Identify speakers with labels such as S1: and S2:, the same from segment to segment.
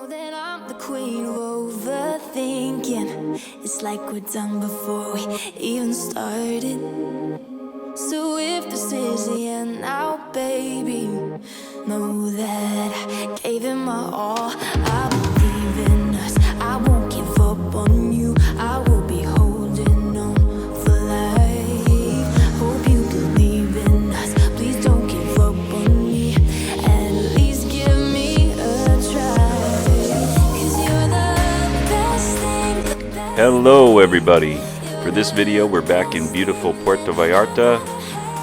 S1: know that I'm the queen of overthinking. It's like we're done before we even started. So if this is the end now, baby, know that I gave it my all. I believe in us, I won't give up on you. I will be holding on for life. Hope you believe in us, please don't give up on me. At least give me a try. 'Cause you're the best thing, the best.
S2: Hello everybody. For this video we're back in beautiful Puerto Vallarta.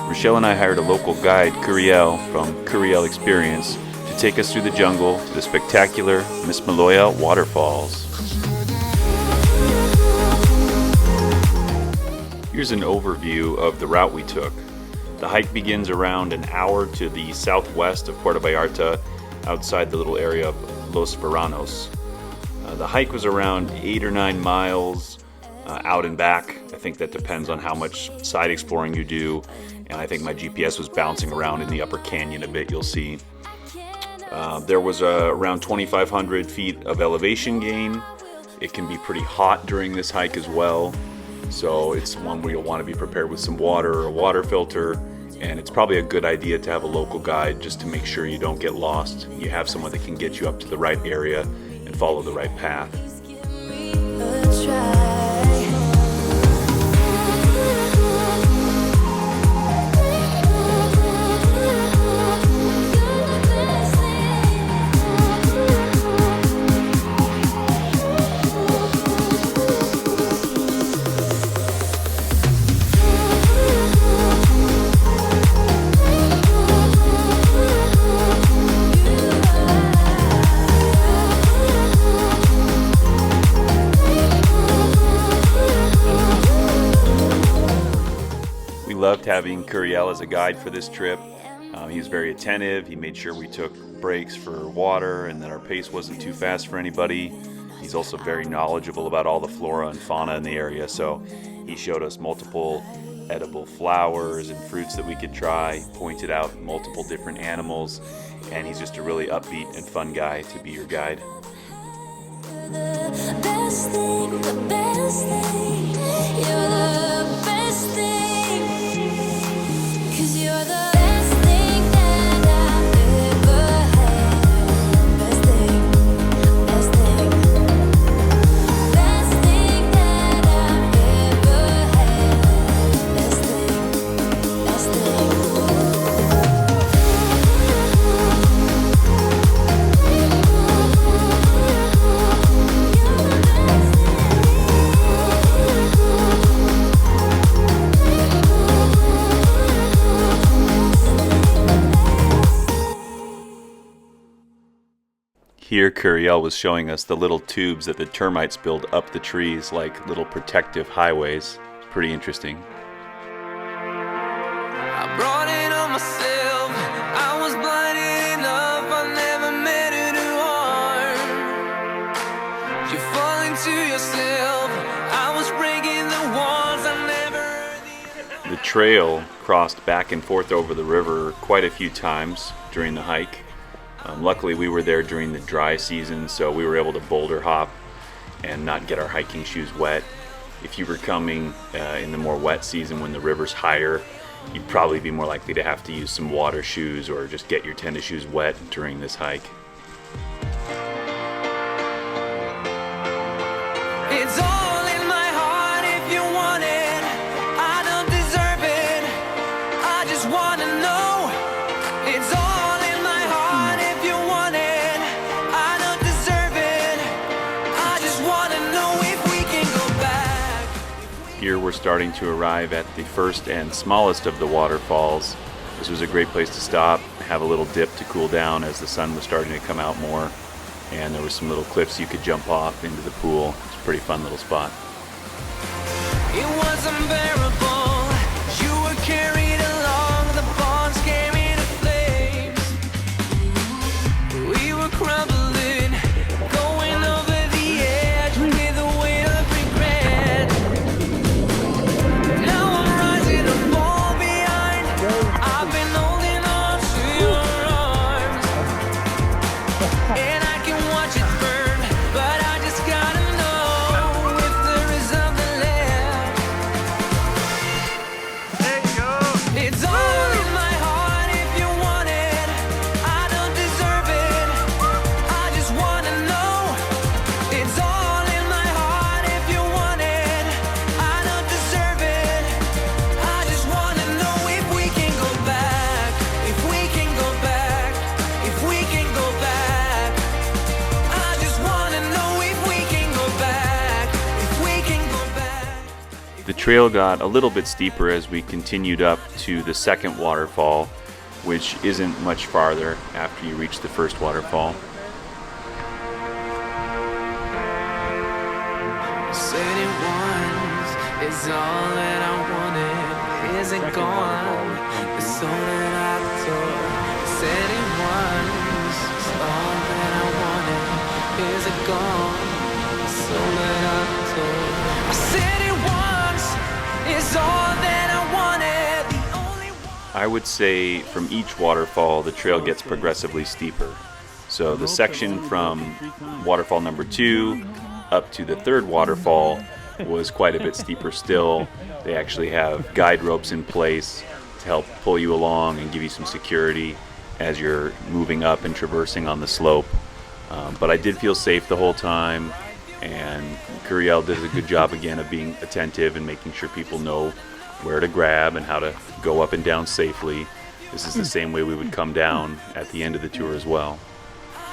S2: Rochelle and I hired a local guide, Curiel, from Curiel Experience to take us through the jungle to the spectacular Mismaloya Waterfalls. Here's an overview of the route we took. The hike begins around an hour to the southwest of Puerto Vallarta, outside the little area of Los Veranos. The hike was around 8 or 9 miles out and back. I think that depends on how much side exploring you do, and I think my GPS was bouncing around in the upper canyon a bit, you'll see. There was around 2,500 feet of elevation gain. It can be pretty hot during this hike as well, so it's one where you'll want to be prepared with some water or a water filter, and it's probably a good idea to have a local guide just to make sure you don't get lost. You have someone that can get you up to the right area and follow the right path. Loved having Curiel as a guide for this trip. He was very attentive. He made sure we took breaks for water and that our pace wasn't too fast for anybody. He's also very knowledgeable about all the flora and fauna in the area, so he showed us multiple edible flowers and fruits that we could try, pointed out multiple different animals, and he's just a really upbeat and fun guy to be your guide.
S1: The best thing, the best thing, you're the best thing. 'Cause you're the best thing that I've ever had. Best thing, best thing. Best thing that I've ever had. Best thing, best thing.
S2: Here Curiel was showing us the little tubes that the termites build up the trees like little protective highways. It's pretty interesting.
S3: I brought it on myself. I was blinded enough. I never meant it to harm. You fall into yourself. I was breaking the walls. I never.
S2: The trail crossed back and forth over the river quite a few times during the hike. Luckily we were there during the dry season, so we were able to boulder hop and not get our hiking shoes wet. If you were coming in the more wet season when the river's higher, you'd probably be more likely to have to use some water shoes or just get your tennis shoes wet during this hike.
S3: It's all in my heart if you want it. I don't deserve it. I just want to know. It's all in my heart if you want it. I don't deserve it. I just want to know if we can go back.
S2: Here we're starting to arrive at the first and smallest of the waterfalls. This was a great place to stop, have a little dip to cool down as the sun was starting to come out more. And there were some little cliffs you could jump off into the pool. It's a pretty fun little spot.
S3: It was unbearable. You were carried along. The bonds came into flames. We were crumbling, going over the edge with the weight of regret. Now I'm rising to fall behind. I've been holding on to your arms, and I can watch it burn.
S2: trail got a little bit steeper as we continued up to the second waterfall, which isn't much farther after you reach the first waterfall.
S3: Said it once, it's all that I wanted. Is it gone? It's all that I told. Said it once, it's all that I wanted. Is it gone? It's all that I told. I said it once, it's all that I wanted. The only one.
S2: I would say from each waterfall, the trail gets progressively steeper. So the section from waterfall number 2 up to the third waterfall was quite a bit steeper still. They actually have guide ropes in place to help pull you along and give you some security as you're moving up and traversing on the slope. But I did feel safe the whole time, and Curiel did a good job again of being attentive and making sure people know where to grab and how to go up and down safely. This is the same way we would come down at the end of the tour as well.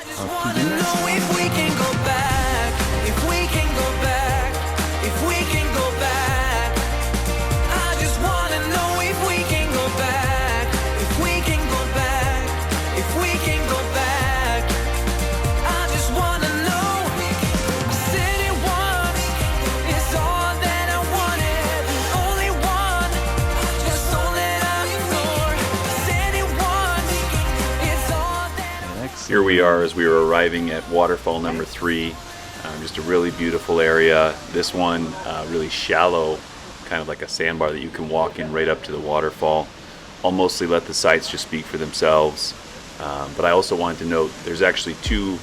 S3: Just wanna know if we can go back, if we can go back, if we can go back. I just wanna know if we can go back, if we can go back, if we can go back. I just wanna know. I said it once, it's all that I wanted, the only one, just all that I ignored. I said it once, it's all that.
S2: Here we are as we were arriving at waterfall number 3. Just a really beautiful area. This one really shallow, kind of like a sandbar that you can walk in right up to the waterfall. I'll mostly let the sights just speak for themselves. But I also wanted to note there's actually 2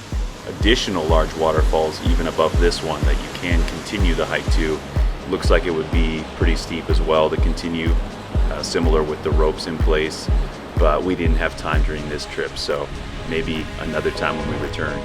S2: additional large waterfalls even above this one that you can continue the hike to. Looks like it would be pretty steep as well to continue, similar with the ropes in place. But we didn't have time during this trip, so maybe another time when we return.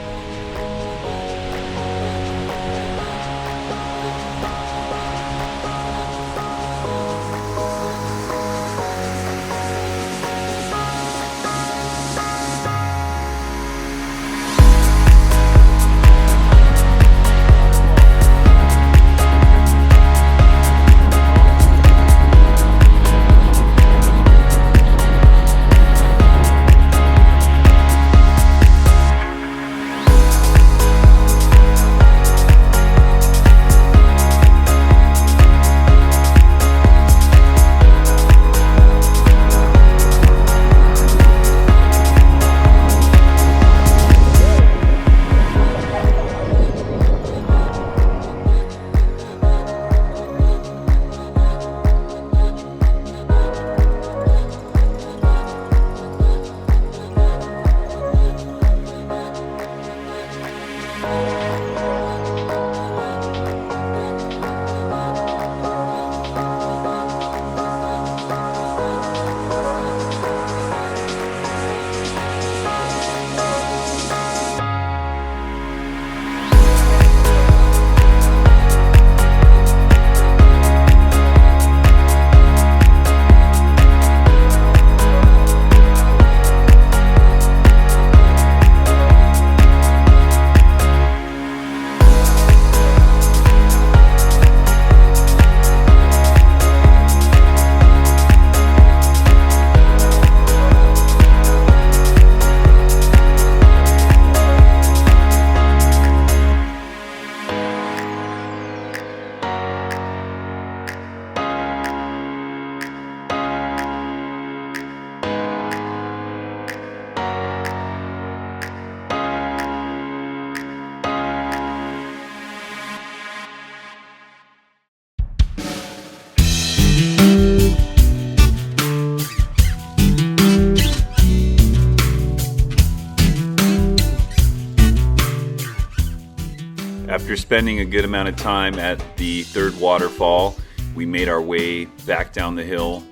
S2: After spending a good amount of time at the third waterfall, we made our way back down the hill,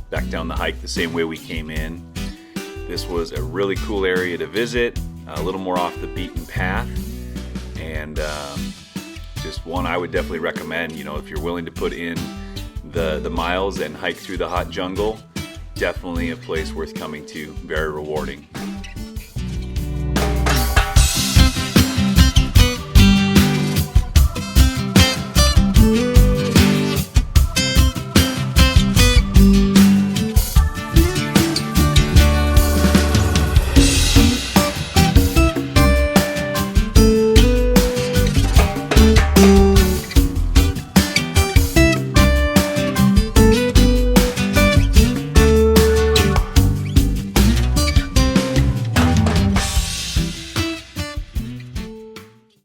S2: back down the hike the same way we came in. This was a really cool area to visit, a little more off the beaten path, and just one I would definitely recommend. You know, if you're willing to put in the miles and hike through the hot jungle, definitely a place worth coming to, very rewarding.